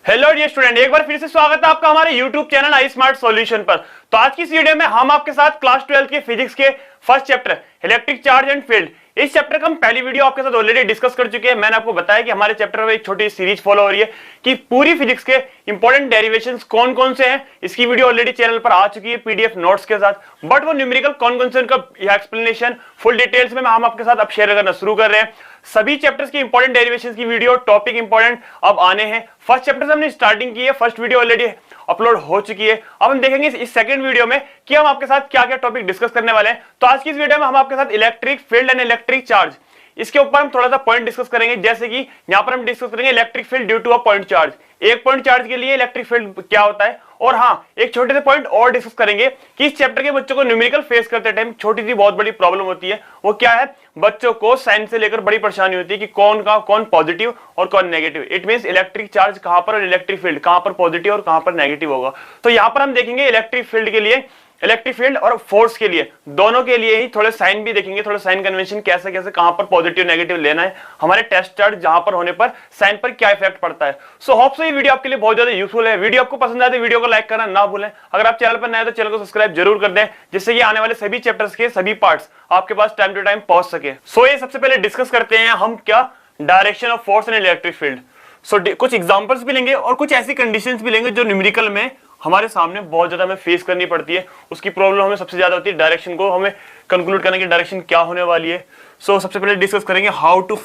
Hello dear student, एक बार फिर से स्वागत है आपका हमारे YouTube चैनल आई स्मार्ट सॉल्यूशन पर। तो आज की इस वीडियो में हम आपके साथ क्लास 12 के फिजिक्स के first chapter electric charge and field, इस चैप्टर का हम पहली वीडियो आपके साथ ऑलरेडी डिस्कस कर चुके हैं। मैंने आपको बताया कि हमारे चैप्टर में एक छोटी सीरीज फॉलो हो रही है कि पूरी फिजिक्स के इंपॉर्टेंट डेरिवेशंस कौन कौन से हैं। इसकी वीडियो ऑलरेडी चैनल पर आ चुकी है पीडीएफ नोट्स के साथ, बट वो न्यूमेरिकल कौन कौन से उनका एक्सप्लेनेशन फुल डिटेल्स में हम आपके साथ अब शेयर करना शुरू कर रहे हैं। सभी चैप्टर्स की इंपॉर्टेंट डेरिवेशंस की वीडियो, टॉपिक इंपॉर्टेंट अब आने हैं। फर्स्ट चैप्टर से हमने स्टार्टिंग की है, फर्स्ट वीडियो ऑलरेडी अपलोड हो चुकी है। अब हम देखेंगे इस सेकंड वीडियो में कि हम आपके साथ क्या क्या टॉपिक डिस्कस करने वाले हैं। तो आज की इस वीडियो में हम आपके साथ electric field and electric charge, इसके ऊपर हम थोड़ा सा पॉइंट डिस्कस करेंगे। जैसे कि यहां पर हम डिस्कस करेंगे electric field due to a point charge, एक पॉइंट चार्ज के लिए इलेक्ट्रिक फील्ड क्या होता है। और हाँ, एक छोटे से पॉइंट और डिस्कस करेंगे कि इस चैप्टर के बच्चों को न्यूमेरिकल फेस करते टाइम छोटी सी बहुत बड़ी प्रॉब्लम होती है। वो क्या है, बच्चों को साइन से लेकर बड़ी परेशानी होती है कि कौन पॉजिटिव और कौन negative. It means electric charge कहां पर और इलेक्ट्रिक फील्ड कहां पर पॉजिटिव और कहां पर नेगेटिव होगा। तो यहां पर हम देखेंगे इलेक्ट्रिक फील्ड के लिए, इलेक्ट्रिक फील्ड और फोर्स के लिए, दोनों के लिए ही थोड़े साइन भी देखेंगे, थोड़े साइन कन्वेंशन कैसे कैसे कहां पर पॉजिटिव नेगेटिव लेना है, हमारे टेस्ट चार्ज जहां पर होने पर साइन पर क्या इफेक्ट पड़ता है। सो होप सो ये वीडियो आपके लिए बहुत ज्यादा यूजफुल है। वीडियो आपको पसंद आए तो वीडियो को लाइक करना ना भूलें। अगर आप चैनल पर नए हैं तो चैनल को सब्सक्राइब जरूर कर दें, जिससे कि आने वाले सभी चैप्टर्स के सभी पार्ट्स आपके पास टाइम टू टाइम पहुंच सके। सो ये सबसे पहले डिस्कस करते हैं हम क्या, direction of force in electric field. So कुछ एग्जांपल्स भी लेंगे और कुछ ऐसी कंडीशंस भी लेंगे जो न्यूमेरिकल में हमारे सामने बहुत ज्यादा हमें फेस करनी पड़ती है। उसकी प्रॉब्लम हमें सबसे ज्यादा होती है डायरेक्शन को हमें कंक्लूड करने की, डायरेक्शन क्या होने वाली है। सो सबसे पहले डिस्कस करेंगे how to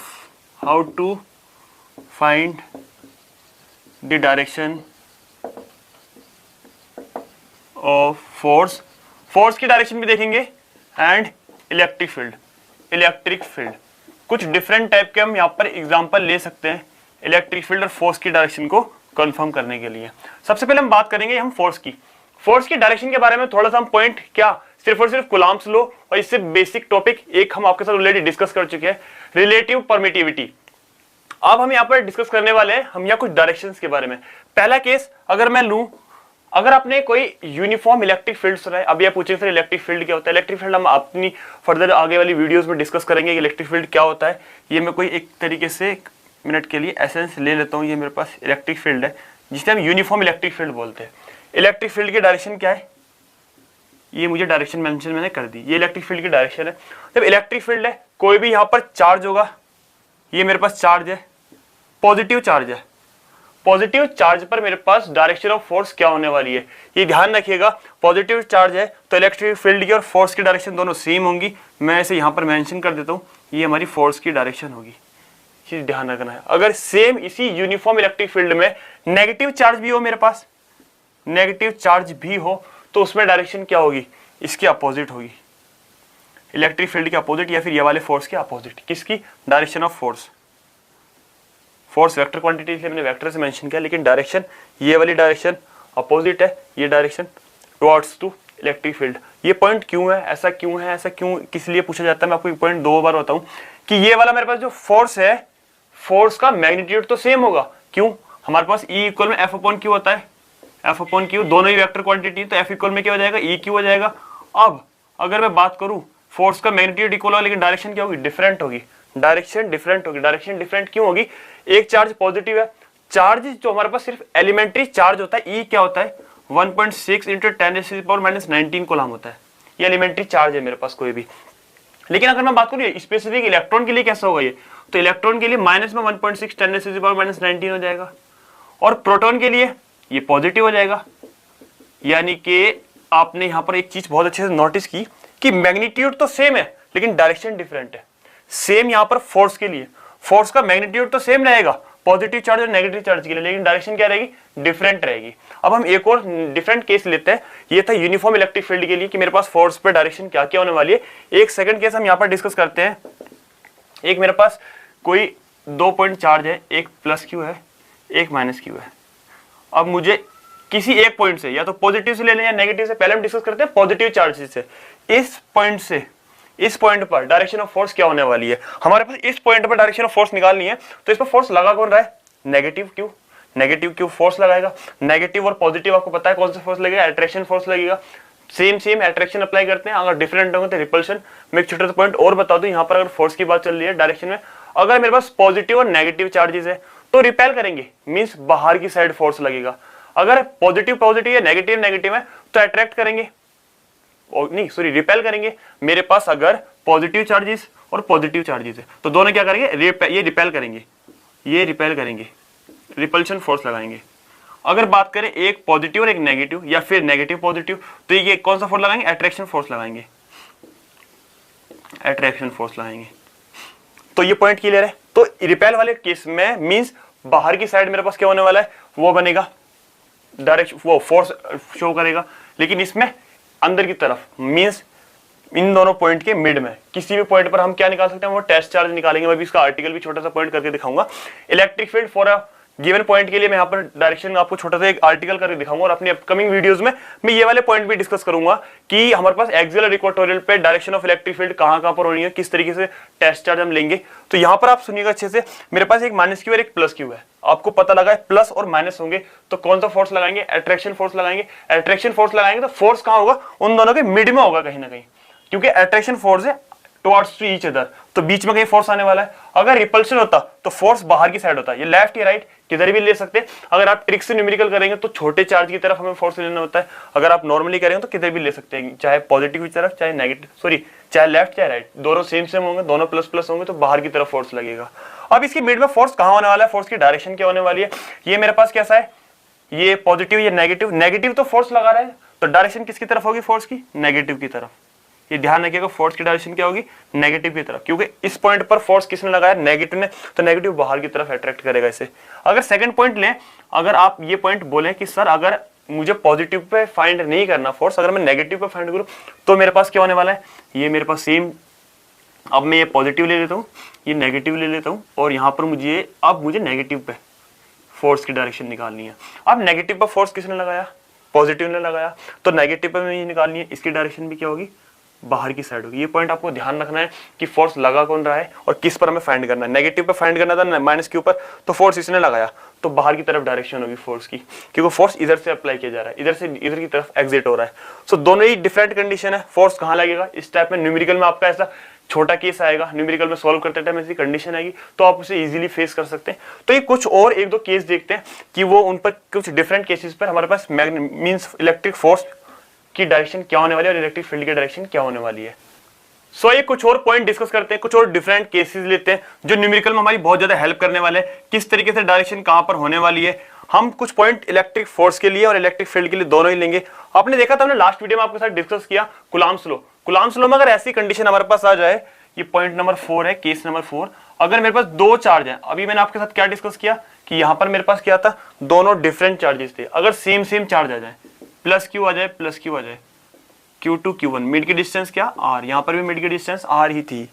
find the direction of force की डायरेक्शन भी देखेंगे एंड इलेक्ट्रिक फील्ड कुछ डिफरेंट टाइप के हम यहाँ पर एग्जांपल ले सकते हैं इलेक्ट्रिक फील्ड और फोर्स की डायरेक्शन को कंफर्म करने के लिए। सबसे पहले हम बात करेंगे हम फोर्स की डायरेक्शन के बारे में थोड़ा सा हम पॉइंट क्या, सिर्फ और सिर्फ कूलम्ब्स लॉ और इससे बेसिक टॉपिक एक हम आपके साथ ऑलरेडी डिस्कस कर चुके हैं, रिलेटिव परमिटिविटी। अब हम यहाँ पर डिस्कस करने वाले हैं हम यहाँ कुछ डायरेक्शंस के बारे में। पहला केस अगर मैं लूं, अगर आपने कोई यूनिफॉर्म इलेक्ट्रिक फील्ड सुना है, अभी आप पूछे फिर इलेक्ट्रिक फील्ड क्या होता है। इलेक्ट्रिक फील्ड हम अपनी फर्दर आगे वाली वीडियोस में डिस्कस करेंगे इलेक्ट्रिक फील्ड क्या होता है। ये मैं कोई एक तरीके से मिनट के लिए एसेंस ले लेता हूँ। ये मेरे पास इलेक्ट्रिक फील्ड है जिसे हम यूनिफॉर्म इलेक्ट्रिक फील्ड बोलते हैं। इलेक्ट्रिक फील्ड की डायरेक्शन क्या है, ये मुझे डायरेक्शन मेंशन मैंने कर दी, ये इलेक्ट्रिक फील्ड की डायरेक्शन है। जब इलेक्ट्रिक फील्ड है, कोई भी यहाँ पर चार्ज होगा, ये मेरे पास चार्ज है, पॉजिटिव चार्ज है, पॉजिटिव चार्ज पर मेरे पास डायरेक्शन ऑफ फोर्स क्या होने वाली है, ये ध्यान रखिएगा। पॉजिटिव चार्ज है तो इलेक्ट्रिक फील्ड की और फोर्स की डायरेक्शन दोनों सेम होंगी। मैं इसे यहाँ पर मेंशन कर देता हूँ, ये हमारी फोर्स की डायरेक्शन होगी, चीज ध्यान रखना है। अगर सेम इसी यूनिफॉर्म इलेक्ट्रिक फील्ड में नेगेटिव चार्ज भी हो, मेरे पास नेगेटिव चार्ज भी हो, तो उसमें डायरेक्शन क्या होगी, इसकी अपोजिट होगी, इलेक्ट्रिक फील्ड के अपोजिट या फिर ये वाले फोर्स के अपोजिट। किसकी, direction of force vector quantity, इसलिए मैंने वेक्टर से मेंशन किया, लेकिन डायरेक्शन ये वाली डायरेक्शन अपोजिट है, ये direction towards to electric field. ये पॉइंट क्यों है, ऐसा क्यों किस लिए पूछा जाता है, मैं आपको ये पॉइंट दो बार बताऊं कि ये वाला मेरे पास जो फोर्स है, फोर्स का मैग्नीट्यूड तो सेम होगा। क्यों, हमारे पास E इक्वल में F अपॉन Q होता है, F अपॉन Q दोनों ही वेक्टर क्वांटिटी, तो F इक्वल में क्या हो जाएगा, E Q हो जाएगा। अब अगर मैं बात करूं, फोर्स का मैग्नीट्यूड इक्वल होगा लेकिन डायरेक्शन क्या होगी, डिफरेंट होगी। डायरेक्शन डिफरेंट क्यों होगी, एक चार्ज पॉजिटिव है, चार्ज जो हमारे पास सिर्फ एलिमेंट्री चार्ज होता है, E क्या होता है 1.6 इंटू 10⁻⁻19 कूलम होता है, ये एलिमेंट्री चार्ज है मेरे पास कोई भी। लेकिन अगर मैं बात करूं स्पेसिफिक इलेक्ट्रॉन के लिए कैसा होगा ये, तो इलेक्ट्रॉन के लिए माइनस में 1.6 10⁻⁻19 हो जाएगा, और प्रोटॉन के लिए ये पॉजिटिव हो जाएगा। यानी कि आपने यहां पर एक चीज बहुत अच्छे से नोटिस की कि मैग्नीट्यूड तो सेम है लेकिन डायरेक्शन डिफरेंट है। सेम यहां पर फोर्स के लिए, फोर्स का मैग्नीट्यूड तो सेम रहेगा पॉजिटिव चार्ज और नेगेटिव चार्ज के लिए, लेकिन डायरेक्शन क्या रहेगी, डिफरेंट रहेगी। अब हम एक और डिफरेंट केस लेते हैं, ये था यूनिफॉर्म इलेक्ट्रिक फील्ड के लिए कि मेरे पास फोर्स पे डायरेक्शन क्या क्या होने वाली है। एक सेकंड केस हम यहाँ पर डिस्कस करते हैं। एक मेरे पास कोई 2 पॉइंट चार्ज है, एक प्लस क्यू है, एक माइनस क्यू है। अब मुझे किसी एक पॉइंट से, या तो पॉजिटिव से ले लें या नेगेटिव से, पहले हम डिस्कस करते हैं पॉजिटिव चार्ज से। इस पॉइंट से इस पॉइंट पर डायरेक्शन ऑफ फोर्स क्या होने वाली है, हमारे पास इस पॉइंट पर डायरेक्शन ऑफ फोर्स निकालनी है। तो इस पर फोर्स लगा कौन रहा है, नेगेटिव क्यू फोर्स लगाएगा। नेगेटिव और पॉजिटिव आपको पता है कौन सा फोर्स लगेगा, अट्रैक्शन फोर्स लगेगा। सेम अट्रैक्शन अप्लाई करते हैं, अगर डिफरेंट होंगे तो रिपल्शन। मैं एक छोटा सा पॉइंट और बता दूं, यहाँ पर अगर फोर्स की बात चल रही है डायरेक्शन में, अगर मेरे पास पॉजिटिव और नेगेटिव चार्जेस है तो रिपेल करेंगे, मींस बाहर की साइड फोर्स लगेगा। अगर पॉजिटिव पॉजिटिव या नेगेटिव नेगेटिव है तो अट्रैक्ट करेंगे, नहीं सॉरी रिपेल करेंगे। मेरे पास अगर पॉजिटिव चार्जेस और पॉजिटिव चार्जेस है तो दोनों क्या करेंगे, ये रिपेल करेंगे, ये रिपेल करेंगे, रिपल्शन फोर्स लगाएंगे। अगर बात करें एक पॉजिटिव और एक नेगेटिव या फिर नेगेटिव पॉजिटिव, तो ये कौन सा फोर्स लगाएंगे, अट्रैक्शन फोर्स लगाएंगे, अट्रैक्शन फोर्स लगाएंगे। तो ये पॉइंट क्लियर है। तो रिपेल वाले केस में मींस बाहर की साइड मेरे पास क्या होने वाला है, वो बनेगा डायरेक्शन, वो फोर्स शो करेगा। लेकिन इसमें अंदर की तरफ मींस इन दोनों पॉइंट के मिड में किसी भी पॉइंट पर हम क्या निकाल सकते हैं, वो टेस्ट चार्ज निकालेंगे। मैं भी इसका आर्टिकल भी छोटा सा पॉइंट करके दिखाऊंगा। Electric field for a given point के लिए मैं यहाँ पर डायरेक्शन आपको छोटा सा एक आर्टिकल करके दिखाऊंगा, और अपनी अपकमिंग वीडियोस में मैं ये वाले पॉइंट भी डिस्कस करूंगा कि हमारे पास एक्सियल और इक्वेटोरियल पे डायरेक्शन ऑफ इलेक्ट्रिक फील्ड कहां पर होनी है, किस तरीके से टेस्ट चार्ज हम लेंगे। तो यहाँ पर आप सुनिएगा अच्छे से, मेरे पास एक माइनस क्यू और एक प्लस क्यू है। आपको पता लगा है प्लस और माइनस होंगे तो कौन सा फोर्स लगाएंगे, अट्रैक्शन फोर्स लगाएंगे। अट्रैक्शन फोर्स लगाएंगे तो फोर्स कहां होगा, उन दोनों के मिड में होगा कहीं ना कहीं, क्योंकि अट्रैक्शन फोर्स है टुवर्ड्स टू ईच अदर, तो बीच में कहीं फोर्स आने वाला है। अगर रिपल्शन होता तो फोर्स बाहर की साइड होता है, ये लेफ्ट या राइट किधर भी ले सकते हैं। अगर आप ट्रिक से न्यूमेरिकल करेंगे तो छोटे चार्ज की तरफ हमें फोर्स लेना होता है, अगर आप नॉर्मली करेंगे तो किधर भी ले सकते हैं, चाहे पॉजिटिव की तरफ चाहे नेगेटिव, सॉरी चाहे लेफ्ट चाहे राइट, दोनों सेम सेम होंगे, दोनों प्लस प्लस होंगे तो बाहर की तरफ फोर्स लगेगा। अब इसके मिड में फोर्स कहां होने वाला है, फोर्स की डायरेक्शन क्या होने वाली है। ये मेरे पास कैसा है, ये पॉजिटिव ये नेगेटिव, नेगेटिव तो फोर्स लगा रहा है तो डायरेक्शन किसकी तरफ होगी, फोर्स की नेगेटिव की तरफ। ये ध्यान रखिएगा, फोर्स की डायरेक्शन क्या होगी, नेगेटिव की तरफ, क्योंकि इस पॉइंट पर फोर्स किसने लगाया, नेगेटिव ने, तो नेगेटिव बाहर की तरफ अट्रैक्ट करेगा इसे। अगर सेकंड पॉइंट लें, अगर आप ये पॉइंट बोले कि सर अगर मुझे पॉजिटिव पे फाइंड नहीं करना फोर्स, अगर मैं नेगेटिव पे फाइंड करूं तो मेरे पास क्या होने वाला है, ये मेरे पास सेम, अब मैं ये पॉजिटिव ले लेता हूँ, ये नेगेटिव ले लेता हूँ, और यहाँ पर मुझे अब मुझे नेगेटिव पे फोर्स की डायरेक्शन निकालनी है। अब नेगेटिव पर फोर्स किसने लगाया, पॉजिटिव ने लगाया, तो नेगेटिव पे मुझे निकालनी है, इसकी डायरेक्शन भी क्या होगी, बाहर की साइड होगी। ये पॉइंट आपको ध्यान रखना है कि फोर्स लगा कौन रहा है और किस पर हमें फाइंड करना है। नेगेटिव पे फाइंड करना था माइनस क्यू पर, तो फोर्स इसने लगाया तो बाहर की तरफ डायरेक्शन होगी फोर्स की, क्योंकि फोर्स इधर से अप्लाई किया जा रहा है, इधर से इधर की तरफ एग्जिट हो रहा है। सो दोनों ही डिफरेंट कंडीशन है। फोर्स कहाँ लगेगा, इस टाइप में न्यूमेरिकल में आपका ऐसा छोटा केस आएगा, न्यूमेरिकल में सॉल्व करते टाइम ऐसी कंडीशन आएगी तो आप उसे इजीली फेस कर सकते हैं। तो ये कुछ और एक दो केस देखते हैं कि वो उन पर कुछ डिफरेंट केसेस पर हमारे पास मींस इलेक्ट्रिक फोर्स की डायरेक्शन क्या होने वाली है और इलेक्ट्रिक फील्ड की डायरेक्शन क्या होने वाली है। सो ये कुछ और पॉइंट डिस्कस करते हैं, कुछ और डिफरेंट केसेस लेते हैं जो न्यूमेरिकल में हमारी बहुत ज्यादा हेल्प करने वाले हैं, किस तरीके से डायरेक्शन कहां पर होने वाली है। हम कुछ पॉइंट इलेक्ट्रिक फोर्स के लिए और इलेक्ट्रिक फील्ड के लिए दोनों ही लेंगे। आपने देखा था, हमने लास्ट वीडियो में आपके साथ डिस्कस किया कुलाम्ब्स लॉ। कुलाम्ब्स लॉ में अगर ऐसी कंडीशन हमारे पास आ जाए, ये पॉइंट नंबर 4 है, केस नंबर 4, अगर मेरे पास दो चार्ज है, अभी मैंने आपके साथ क्या डिस्कस किया कि यहां पर मेरे पास क्या था, दोनों डिफरेंट चार्जेस थे, अगर सेम सेम चार्ज आ जाए, प्लस क्यू आ जाए, प्लस क्यू आ जाए, Q2 Q1, मिड की डिस्टेंस क्या R, यहाँ पर भी मिड की डिस्टेंस R ही थी,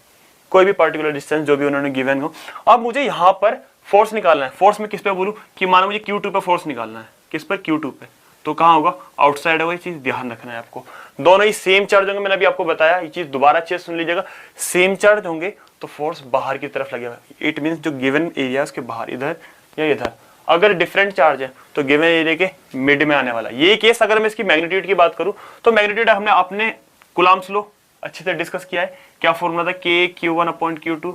कोई भी पर्टिकुलर डिस्टेंस जो भी उन्होंने गिवन हो। अब मुझे यहाँ पर फोर्स निकालना है। फोर्स में किस पे बोलूँ कि मानो मुझे Q2 पे फोर्स निकालना है, किस पर, Q2 पे, तो कहाँ होगा, आउटसाइड होगा। ये चीज ध्यान रखना है आपको, दोनों ही सेम चार्ज होंगे। मैंने अभी आपको बताया, ये चीज दोबारा अच्छे से सुन लीजिएगा, सेम चार्ज होंगे तो फोर्स बाहर की तरफ लगेगा। इट मीन्स जो गिवन एरिया के बाहर, इधर या इधर। अगर डिफरेंट चार्ज है तो गिवन एरिया के मिड में आने वाला। ये केस अगर मैं इसकी मैग्नीट्यूड की बात करूं तो मैग्नीट्यूड हमने अपने कुलाम्ब्स लॉ अच्छे से डिस्कस किया है। क्या फॉर्मूला था, K Q1 upon Q2,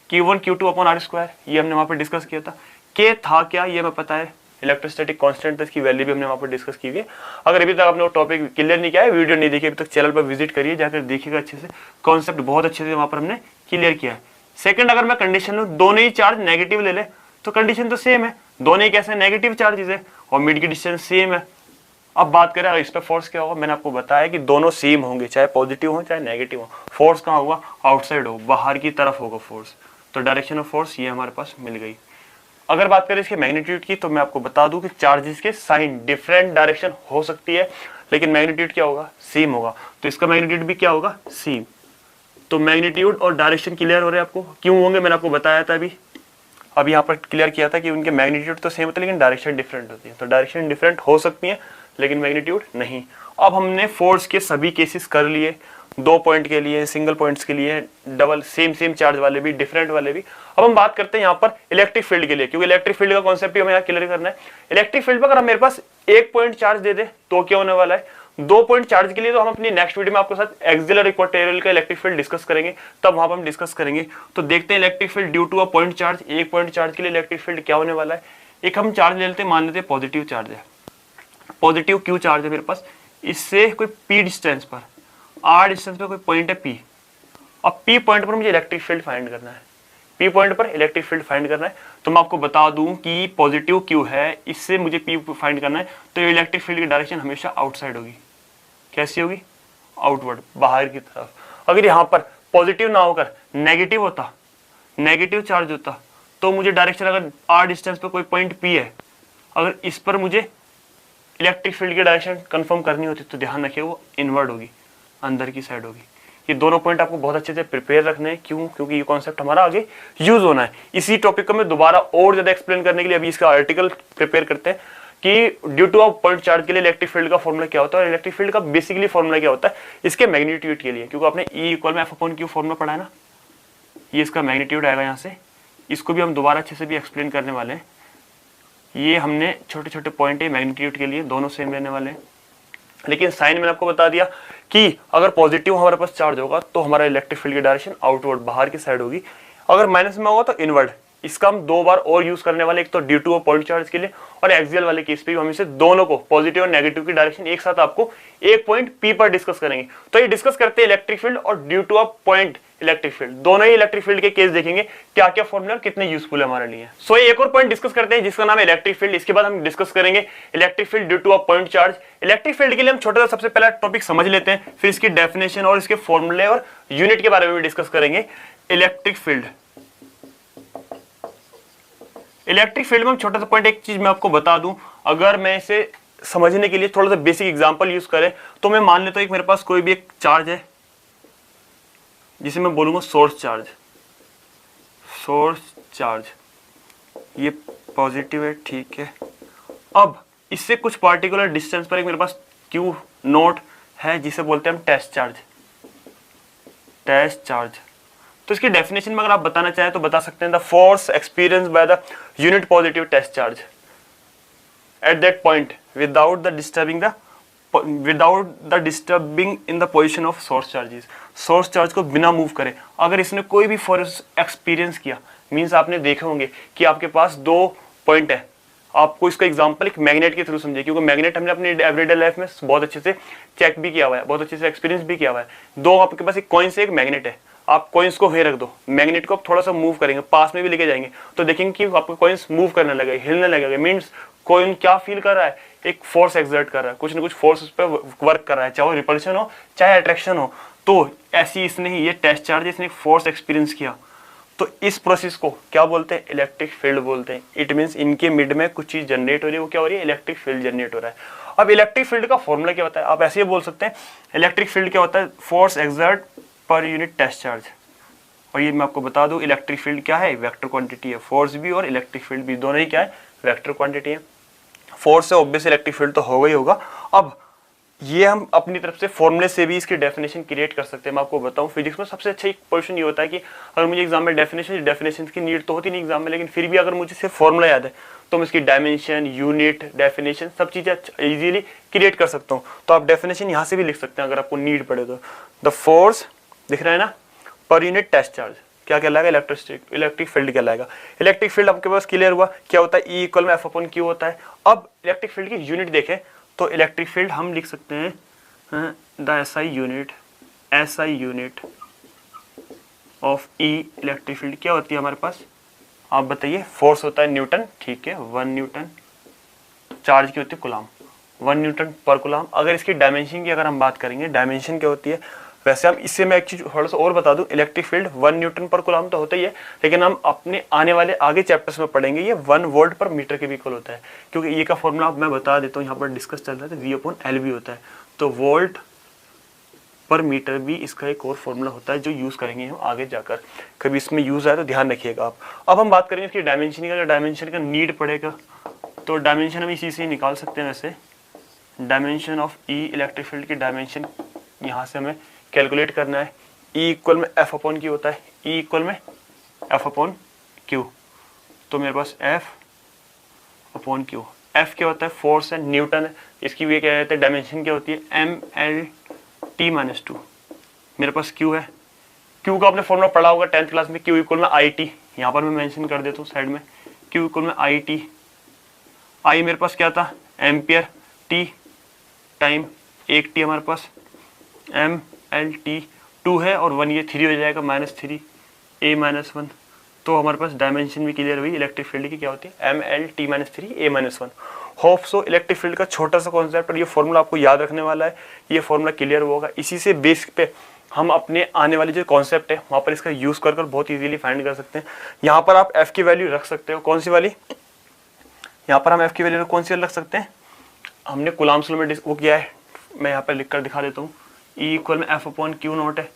Q1 Q2 upon R square, ये हमने वहां पर डिस्कस किया था। K था क्या, ये मैं पता है, इलेक्ट्रोस्टैटिक कांस्टेंट था, इसकी वैल्यू भी हमने वहां पर डिस्कस की है। अगर अभी तक आपने वो टॉपिक क्लियर नहीं किया है, वीडियो नहीं देखी अभी तक, चैनल पर विजिट करिए, जाकर देखिएगा अच्छे से, कॉन्सेप्ट बहुत अच्छे से वहां पर हमने क्लियर किया है। सेकंड, अगर मैं कंडीशन लूं दोनों ही चार्ज नेगेटिव ले ले तो कंडीशन तो सेम है, दोनों ही कैसे नेगेटिव चार्जेस है और मिड की डिस्टेंस सेम है। अब बात करें इस पे फोर्स क्या होगा, मैंने आपको बताया कि दोनों सेम होंगे, चाहे पॉजिटिव हो चाहे नेगेटिव हो। फोर्स कहाँ होगा, आउटसाइड हो, बाहर की तरफ होगा फोर्स। तो डायरेक्शन ऑफ फोर्स ये हमारे पास मिल गई। अगर बात करें इसके मैग्नीट्यूड की तो मैं आपको बता दूं कि चार्जेस के साइन डिफरेंट डायरेक्शन हो सकती है, लेकिन मैग्नीट्यूड क्या होगा, सेम होगा। तो इसका मैग्नीट्यूड भी क्या होगा, सेम। तो मैग्नीट्यूड और डायरेक्शन क्लियर हो रहे हैं आपको, क्यों होंगे मैंने आपको बताया था अभी यहाँ पर क्लियर किया था कि उनके मैग्नीट्यूड तो सेम होते हैं लेकिन डायरेक्शन डिफरेंट होती है। तो डायरेक्शन डिफरेंट हो सकती है लेकिन मैग्नीट्यूड नहीं। अब हमने फोर्स के सभी केसेस कर लिए, 2 पॉइंट के लिए, सिंगल पॉइंट्स के लिए, डबल सेम चार्ज वाले भी, डिफरेंट वाले भी। अब हम बात करते हैं यहाँ पर इलेक्ट्रिक फील्ड के लिए, क्योंकि इलेक्ट्रिक फील्ड का कॉन्सेप्ट ही हमें यहाँ क्लियर करना है। इलेक्ट्रिक फील्ड पर अगर मेरे पास 1 पॉइंट चार्ज दे दे तो क्या होने वाला है, 2 पॉइंट चार्ज के लिए तो हम अपनी नेक्स्ट वीडियो में आपके साथ एक्सियल और इक्वेटोरियल का इलेक्ट्रिक फील्ड डिस्कस करेंगे, तब वहां पर हम डिस्कस करेंगे। तो देखते हैं electric field due to a point charge, 1 point charge के लिए इलेक्ट्रिक फील्ड क्या होने वाला है। एक हम चार्ज ले लेते हैं, मान लेते हैं पॉजिटिव चार्ज है, पॉजिटिव क्यू चार्ज है मेरे पास, इससे कोई पी डिस्टेंस पर, आर डिस्टेंस पर कोई पॉइंट है पी, अब पी पॉइंट पर मुझे इलेक्ट्रिक फील्ड फाइंड करना है, पी पॉइंट पर इलेक्ट्रिक फील्ड फाइंड करना है। तो मैं आपको बता दूं कि पॉजिटिव क्यू है, इससे मुझे पी फाइंड करना है, तो इलेक्ट्रिक फील्ड की डायरेक्शन हमेशा आउटसाइड होगी। कैसी होगी? आउटवर्ड, बाहर की तरफ। अगर यहाँ पर पॉजिटिव ना होकर नेगेटिव होता, नेगेटिव चार्ज होता, तो मुझे डायरेक्शन, अगर आर डिस्टेंस पर कोई पॉइंट पी है, अगर इस पर मुझे इलेक्ट्रिक फील्ड की डायरेक्शन कंफर्म करनी होती तो ध्यान रखिए वो इनवर्ड होगी, अंदर की साइड होगी। ये दोनों पॉइंट आपको बहुत अच्छे से प्रिपेयर रखने हैं। क्यों? क्योंकि ये कॉन्सेप्ट हमारा आगे यूज होना है। इसी टॉपिक को मैं दोबारा और ज्यादा एक्सप्लेन करने के लिए अभी इसका आर्टिकल प्रिपेयर करते हैं कि due to a point charge के लिए इलेक्ट्रिक फील्ड का फॉर्मूला क्या होता है और इलेक्ट्रिक फील्ड का बेसिकली फॉर्मूला क्या होता है इसके मैग्नीट्यूड के लिए। क्योंकि आपने E इक्वल में F/Q फॉर्मूला पढ़ा है ना, ये इसका मैग्नीट्यूड आएगा यहाँ से। इसको भी हम दोबारा अच्छे से भी एक्सप्लेन करने वाले हैं। ये हमने छोटे छोटे पॉइंट है मैग्नीट्यूड के लिए, दोनों सेम रहने वाले हैं। लेकिन साइन मैंने आपको बता दिया कि अगर पॉजिटिव हमारे पास चार्ज होगा तो हमारा इलेक्ट्रिक फील्ड की डायरेक्शन आउटवर्ड, बाहर की साइड होगी। अगर माइनस में होगा तो इनवर्ड। इसका हम 2 बार और यूज करने वाले, एक तो due to a point charge के लिए और एक्सियल वाले केस पे हम इसे दोनों को, पॉजिटिव और नेगेटिव की डायरेक्शन एक साथ आपको एक पॉइंट पी पर डिस्कस करेंगे। तो ये डिस्कस करते हैं इलेक्ट्रिक फील्ड और due to a point electric field, दोनों ही इलेक्ट्रिक फील्ड के केस देखेंगे, क्या क्या फॉर्मूला और कितने यूजफुल है हमारे लिए। सो एक और पॉइंट डिस्कस करते हैं जिसका नाम है इलेक्ट्रिक फील्ड। इसके बाद हम डिस्कस करेंगे electric field due to a point charge. Electric field के लिए हम छोटा सा सबसे पहला टॉपिक समझ लेते हैं, फिर इसकी डेफिनेशन और इसके फॉर्मूले और यूनिट के बारे में भी डिस्कस करेंगे। इलेक्ट्रिक फील्ड, इलेक्ट्रिक फील्ड में छोटा सा पॉइंट, एक चीज मैं आपको बता दूं, अगर मैं इसे समझने के लिए थोड़ा सा बेसिक एग्जांपल यूज करें तो मैं मान लेता हूं एक मेरे पास कोई भी एक चार्ज है जिसे मैं बोलूंगा सोर्स चार्ज। सोर्स चार्ज ये पॉजिटिव है, ठीक है। अब इससे कुछ पार्टिकुलर डिस्टेंस पर एक मेरे पास Q नोट है जिसे बोलते हैं हम टेस्ट चार्ज, टेस्ट चार्ज। तो इसकी डेफिनेशन में अगर आप बताना चाहें तो बता सकते हैं the force experience by the unit positive test charge at that point without the disturbing in the position of source charges. Source charge को बिना मूव करे अगर इसने कोई भी फोर्स एक्सपीरियंस किया, मींस आपने देखे होंगे कि आपके पास 2 पॉइंट है। आपको इसका एग्जांपल एक मैग्नेट के थ्रू समझिए, क्योंकि मैग्नेट हमने अपनी एवरीडे लाइफ में बहुत अच्छे से चेक भी किया हुआ है, बहुत अच्छे से एक्सपीरियंस भी किया हुआ है। 2 आपके पास एक कॉइन से एक मैग्नेट है, आप कॉइन्स को रख दो, मैग्नेट को आप थोड़ा सा मूव करेंगे, पास में भी लेके जाएंगे तो देखेंगे कि आपके कॉइन्स मूव करने लगे, हिलने लगेगा। मींस कॉइन क्या फील कर रहा है? एक फोर्स एक्सर्ट कर रहा है, कुछ ना कुछ फोर्स उस पर वर्क कर रहा है, चाहे वो रिपल्शन हो चाहे अट्रैक्शन हो। तो ऐसी इसने ही ये टेस्ट चार्ज, इसने फोर्स एक्सपीरियंस किया, तो इस प्रोसेस को क्या बोलते हैं? इलेक्ट्रिक फील्ड बोलते हैं। इट मींस इनके मिड में कुछ चीज जनरेट हो रही है, वो क्या हो रही है? इलेक्ट्रिक फील्ड जनरेट हो रहा है। अब इलेक्ट्रिक फील्ड का फॉर्मूला क्या होता है? आप ऐसे ही बोल सकते हैं इलेक्ट्रिक फील्ड क्या होता है? फोर्स एक्सर्ट पर यूनिट टेस्ट चार्ज। और ये मैं आपको बता दूं इलेक्ट्रिक फील्ड क्या है? वेक्टर क्वांटिटी है। फोर्स भी और इलेक्ट्रिक फील्ड भी दोनों ही क्या है? वेक्टर क्वांटिटी है। फोर्स से ऑब्वियस इलेक्ट्रिक फील्ड तो होगा ही होगा। अब ये हम अपनी तरफ से फॉर्मूले से भी इसकी डेफिनेशन क्रिएट कर सकते हैं। मैं आपको बताऊं फिजिक्स में सबसे अच्छा एक पोजीशन ये होता है कि अगर मुझे एग्जाम में डेफिनेशन की नीड तो होती नहीं एग्जाम में, लेकिन फिर भी अगर मुझे सिर्फ फॉर्मूला याद है तो मैं इसकी डायमेंशन, यूनिट, डेफिनेशन सब चीजें इजीली क्रिएट कर सकता हूँ। तो आप डेफिनेशन यहाँ से भी लिख सकते हैं अगर आपको नीड पड़े तो। द फोर्स दिख रहा है ना, पर यूनिट टेस्ट चार्ज क्या कहलाएगा? इलेक्ट्रिक फील्ड कहलाएगा। इलेक्ट्रिक फील्ड आपके पास क्लियर हुआ क्या होता है? E इक्वल में F/Q होता है। अब इलेक्ट्रिक फील्ड की यूनिट देखें तो इलेक्ट्रिक फील्ड हम लिख सकते हैं the SI unit of E electric field क्या होती है हमारे पास? आप बताइए। फोर्स होता है न्यूटन, ठीक है, 1 न्यूटन। चार्ज की होती है कूलम, 1 न्यूटन पर कूलम। अगर इसकी डायमेंशन की अगर हम बात करेंगे, डायमेंशन क्या होती है? वैसे हम इससे मैं एक चीज थोड़ा सा और बता दूं, इलेक्ट्रिक फील्ड 1 न्यूटन पर कूलम तो होता ही है, लेकिन हम अपने आने वाले आगे चैप्टर्स में पढ़ेंगे ये 1 वोल्ट पर मीटर के भी इक्वल होता है। क्योंकि ये का फॉर्मूला मैं बता देता हूँ, यहाँ पर डिस्कस चल रहा है, V/L भी होता है। तो वोल्ट पर मीटर भी इसका एक और फॉर्मूला होता है जो यूज करेंगे हम आगे जाकर, कभी इसमें यूज आए तो ध्यान रखिएगा आप। अब हम बात करेंगे इसकी डायमेंशन का। डायमेंशन का नीड पड़ेगा तो डायमेंशन हम इसी से निकाल सकते हैं। वैसे dimension of E electric field की डायमेंशन यहाँ से हमें कैलकुलेट करना है। E इक्वल में F/Q होता है, E इक्वल में F/Q। तो मेरे पास F/Q, एफ क्या होता है, फोर्स है, न्यूटन है, इसकी भी क्या कहते हैं, डायमेंशन क्या होती है, mL/t-2। मेरे पास क्यू है, क्यू का आपने फॉर्मूला पढ़ा होगा 10th क्लास में, क्यू इक्वल में आई टी, यहाँ पर मैं मेंशन कर देता हूँ साइड में, क्यू इक्वल में आई टी, आई मेरे पास क्या था, एम्पियर, टी टाइम, एक टी हमारे पास mL/t2 है, और 1 ये 3 हो जाएगा, -3 a-1। तो हमारे पास डायमेंशन भी क्लियर हुई इलेक्ट्रिक फील्ड की क्या होती है, mL/t-3 a-1। Hope so electric field का छोटा सा कॉन्सेप्ट और ये फॉर्मूला आपको याद रखने वाला है, ये फॉर्मूला क्लियर होगा, इसी से बेस पे हम अपने आने वाली जो कॉन्सेप्ट है वहाँ पर इसका यूज़ कर बहुत इजीली फाइंड कर सकते हैं। यहाँ पर आप f की वैल्यू रख सकते हो, कौन सी वाली, यहाँ पर हम f की वैल्यू कौन सी रख सकते हैं, हमने कूलम्ब्स लॉ में वो किया है, मैं यहाँ पर लिख कर दिखा देता हूँ, E इक्वल में F/Q0 है,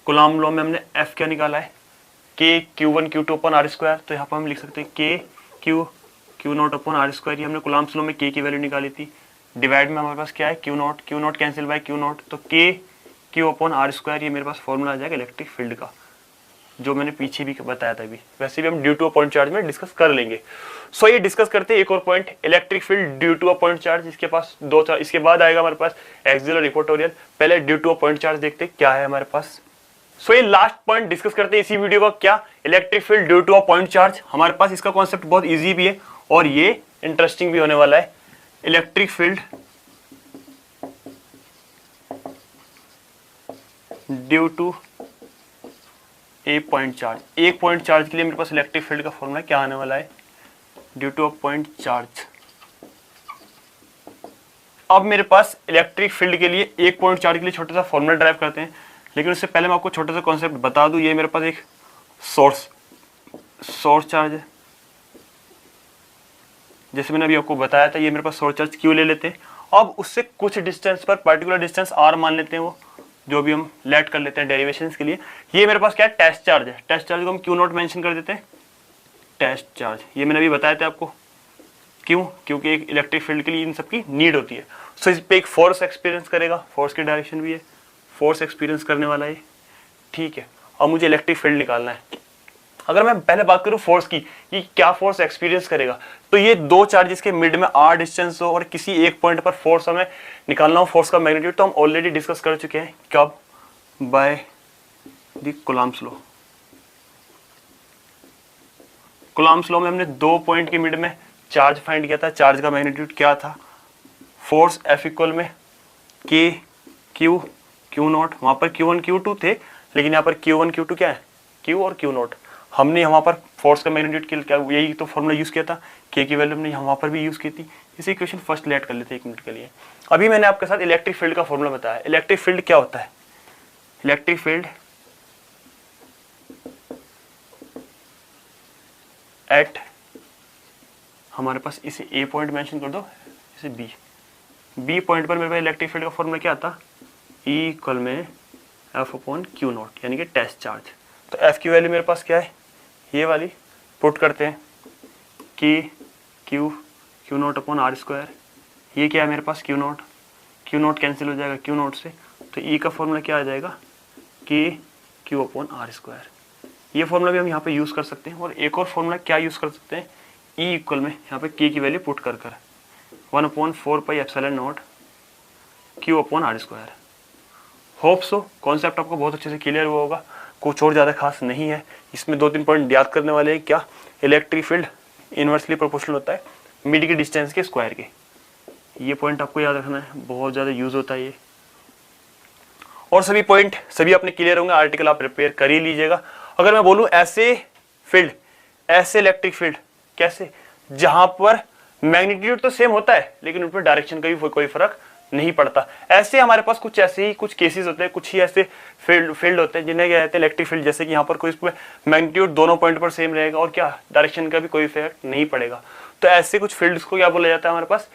कूलम्ब लॉ में हमने f क्या निकाला है, K Q1 Q2/r², तो यहाँ पर हम लिख सकते हैं K Q0/r², ये हमने कूलम्ब्स लॉ में K की वैल्यू निकाली थी, डिवाइड में हमारे पास क्या है, Q0 कैंसिल बाय Q0, तो K Q/r², ये मेरे पास फॉर्मूला आ जाएगा इलेक्ट्रिक फील्ड का, जो मैंने पीछे भी बताया था अभी, वैसे भी हम due to a point charge में डिस्कस कर लेंगे। सो ये डिस्कस करते हैं एक और point, electric field due to a point charge, इसके पास दो चार, इसके बाद आएगा हमारे पास एक्सियल और इक्वेटोरियल, पहले due to a point charge देखते हैं क्या है हमारे पास। सो ये लास्ट पॉइंट डिस्कस करते हैं इसी वीडियो का, क्या, electric field due to a point charge. हमारे पास इसका कॉन्सेप्ट बहुत ईजी भी है और ये इंटरेस्टिंग भी होने वाला है। Electric field due to a point charge, एक पॉइंट चार्ज के लिए मेरे पास इलेक्ट्रिक फील्ड का फॉर्मूला क्या आने वाला है, due to a point charge. अब मेरे पास इलेक्ट्रिक फील्ड के लिए एक पॉइंट चार्ज के लिए छोटा सा फॉर्मूला ड्राइव करते हैं, लेकिन उससे पहले मैं आपको छोटा सा कॉन्सेप्ट बता दूं, ये मेरे पास एक सोर्स चार्ज है, जैसे मैंने अभी आपको बताया था, ये मेरे पास सोर्स चार्ज क्यू ले लेते हैं। अब उससे कुछ डिस्टेंस पर, पर्टिकुलर डिस्टेंस आर मान लेते हैं, वो जो भी हम लेट कर लेते हैं डेरिवेशन के लिए। ये मेरे पास क्या है, टेस्ट चार्ज है, टेस्ट चार्ज को हम Q0 मेंशन कर देते हैं, टेस्ट चार्ज, ये मैंने अभी बताया था आपको, क्यों, क्योंकि एक इलेक्ट्रिक फील्ड के लिए इन सबकी नीड होती है। सो इस पे एक फोर्स एक्सपीरियंस करेगा, फोर्स की डायरेक्शन भी है, फोर्स एक्सपीरियंस करने वाला है, ठीक है। अब मुझे इलेक्ट्रिक फील्ड निकालना है। अगर मैं पहले बात करूं फोर्स की, कि क्या फोर्स एक्सपीरियंस करेगा, तो ये दो चार्जेस के मिड में r डिस्टेंस हो और किसी एक पॉइंट पर फोर्स हमें निकालना हो, फोर्स का मैग्नीट्यूड, तो हम ऑलरेडी डिस्कस कर चुके हैं, कब, by the Coulomb's law. Coulomb's law में हमने दो पॉइंट के मिड में चार्ज फाइंड किया था, चार्ज का मैग्नीट्यूड क्या था, फोर्स F इक्वल में K Q0, वहां पर Q1 Q2 थे, लेकिन यहाँ पर Q1 Q2 क्या है, Q और Q0। हमने यहाँ पर फोर्स का मैग्नीट्यूड क्या, यही तो फॉर्मूला यूज किया था, K की वैल्यू हमने यहाँ पर भी यूज की थी। इसे इक्वेशन फर्स्ट लेट कर लेते हैं 1 मिनट के लिए। अभी मैंने आपके साथ इलेक्ट्रिक फील्ड का फॉर्मूला बताया। इलेक्ट्रिक फील्ड क्या होता है, इलेक्ट्रिक फील्ड एट, हमारे पास इसे ए पॉइंट मेंशन कर दो, इसे बी पॉइंट पर मेरे पास इलेक्ट्रिक फील्ड का फॉर्मूला क्या आता, E इक्वल में F/Q0, यानी कि टेस्ट चार्ज। तो F की वैल्यू मेरे पास क्या है, ये वाली पुट करते हैं, कि Q0/r², ये क्या है मेरे पास, Q0 कैंसिल हो जाएगा Q0 से, तो E का फॉर्मूला क्या आ जाएगा, कि Q/r²। ये फॉर्मूला भी हम यहाँ पे यूज़ कर सकते हैं। और एक और फॉर्मूला क्या यूज़ कर सकते हैं, E इक्वल में यहाँ पे K की वैल्यू पुट कर 1/4πε0 Q/r²। होप सो कॉन्सेप्ट आपको बहुत अच्छे से क्लियर हुआ होगा, कुछ और ज़्यादा खास नहीं है इसमें। 2-3 पॉइंट याद करने वाले हैं, क्या, इलेक्ट्रिक फील्ड इन्वर्सली प्रोपोर्शनल होता है मिड की डिस्टेंस के स्क्वायर के, ये पॉइंट आपको याद रखना है, बहुत ज़्यादा यूज़ होता है ये। और सभी पॉइंट सभी अपने क्लियर होंगे, आर्टिकल आप प्रिपेयर कर ही लीजिएगा। अगर मैं बोलूँ ऐसे फील्ड, ऐसे इलेक्ट्रिक फील्ड कैसे, जहाँ पर मैग्नीट्यूड तो सेम होता है लेकिन उन पर डायरेक्शन का भी कोई फर्क नहीं पड़ता, ऐसे हमारे पास कुछ ऐसे ही कुछ केसेस होते हैं, कुछ ही ऐसे फील्ड होते हैं जिन्हें क्या कहते हैं, इलेक्ट्रिक फील्ड, जैसे कि यहाँ पर कोई मैग्नीट्यूड दोनों पॉइंट पर सेम रहेगा और क्या, डायरेक्शन का भी कोई इफेक्ट नहीं पड़ेगा। तो ऐसे कुछ फील्ड्स को क्या बोला जाता है हमारे पास,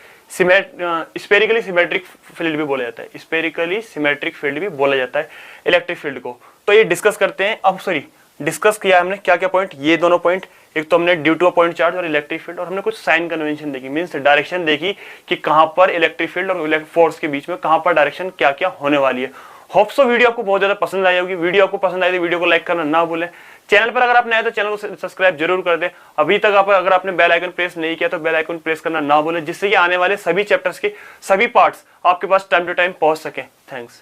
स्पेरिकली सिमेट्रिक फील्ड भी बोला जाता है, स्पेरिकली सिमेट्रिक फील्ड भी बोला जाता है इलेक्ट्रिक फील्ड को। तो ये डिस्कस करते हैं अब, डिस्कस किया हमने क्या क्या पॉइंट, ये दोनों पॉइंट, एक तो हमने due to a point charge और इलेक्ट्रिक फील्ड, और हमने कुछ साइन कन्वेंशन देखी, मींस डायरेक्शन देखी कि कहां पर इलेक्ट्रिक फील्ड और फोर्स के बीच में कहां पर डायरेक्शन क्या क्या होने वाली है। होप सो वीडियो आपको बहुत ज्यादा पसंद आई होगी। वीडियो आपको पसंद आई तो वीडियो को लाइक करना ना भूलें, चैनल पर अगर आप नए हैं तो चैनल को सब्सक्राइब जरूर कर दें। अभी तक आप अगर आपने बेल आइकन प्रेस नहीं किया तो बेल आइकन प्रेस करना ना भूलें, जिससे कि आने वाले सभी चैप्टर्स के सभी पार्ट्स आपके पास टाइम टू टाइम पहुंच सके। थैंक्स।